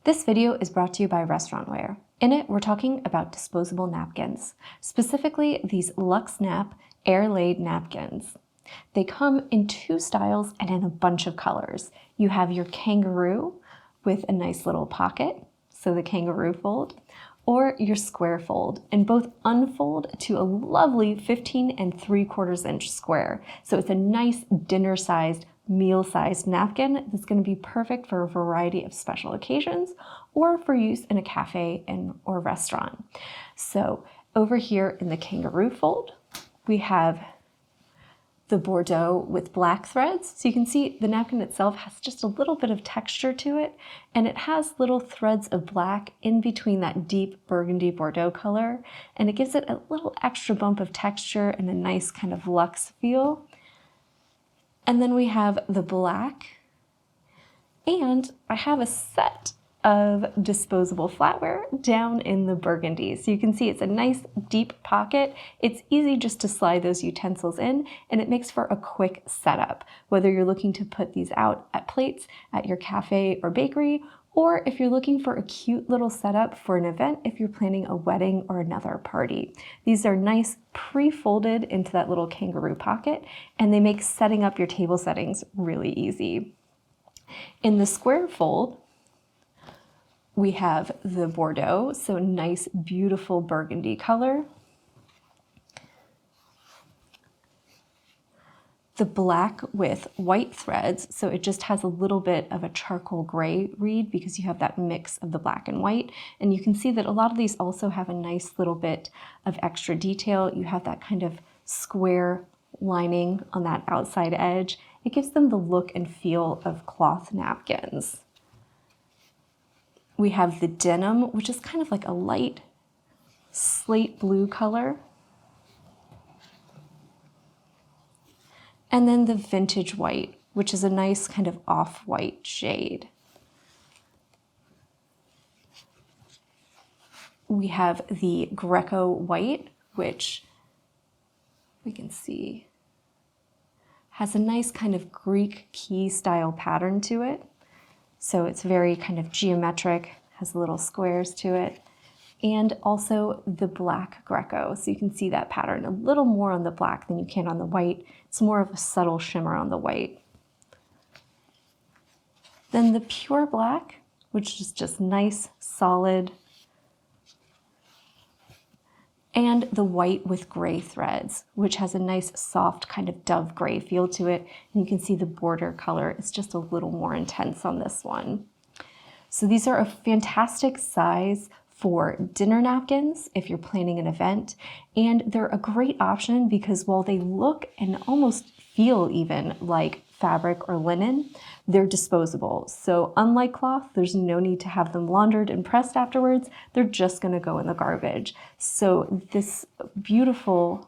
This video is brought to you by Restaurantware. In it, we're talking about disposable napkins, specifically these Luxenap air-laid napkins. They come in two styles and in a bunch of colors. You have your Kangaroo with a nice little pocket, so the Kangaroo Fold, or your Square Fold, and both unfold to a lovely 15 3/4 inch square. So it's a nice dinner-sized, meal-sized napkin that's going to be perfect for a variety of special occasions or for use in a cafe or restaurant. So over here in the Kangaroo Fold, we have the Bordeaux with black threads. So you can see the napkin itself has just a little bit of texture to it, and it has little threads of black in between that deep burgundy Bordeaux color, and it gives it a little extra bump of texture and a nice kind of luxe feel. And then we have the black, and I have a set of disposable flatware down in the burgundy. So you can see it's a nice deep pocket. It's easy just to slide those utensils in, and it makes for a quick setup, whether you're looking to put these out at plates at your cafe or bakery, or if you're looking for a cute little setup for an event if you're planning a wedding or another party. These are nice pre-folded into that little kangaroo pocket, and they make setting up your table settings really easy. In the Square Fold, we have the Bordeaux, so nice, beautiful burgundy color. The black with white threads, so it just has a little bit of a charcoal gray read because you have that mix of the black and white. And you can see that a lot of these also have a nice little bit of extra detail. You have that kind of square lining on that outside edge. It gives them the look and feel of cloth napkins. We have the Denim, which is kind of like a light slate blue color. And then the Vintage White, which is a nice kind of off-white shade. We have the Greco White, which we can see has a nice kind of Greek key style pattern to it. So it's very kind of geometric, has little squares to it. And also the black Greco. So you can see that pattern a little more on the black than you can on the white. It's more of a subtle shimmer on the white. Then the pure black, which is just nice, solid. And the white with gray threads, which has a nice soft kind of dove gray feel to it. And you can see the border color is just a little more intense on this one. So these are a fantastic size for dinner napkins if you're planning an event, and they're a great option because while they look and almost feel even like fabric or linen, they're disposable. So unlike cloth, there's no need to have them laundered and pressed afterwards. They're just going to go in the garbage. So this beautiful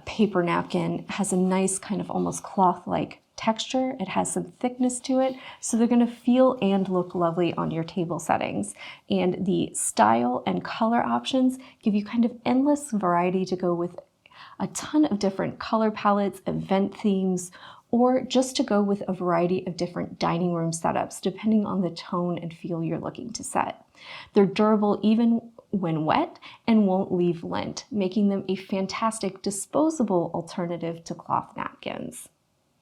paper napkin has a nice kind of almost cloth-like texture. It has some thickness to it, so they're going to feel and look lovely on your table settings. And the style and color options give you kind of endless variety to go with a ton of different color palettes, event themes, or just to go with a variety of different dining room setups, depending on the tone and feel you're looking to set. They're durable even when wet and won't leave lint, making them a fantastic disposable alternative to cloth napkins.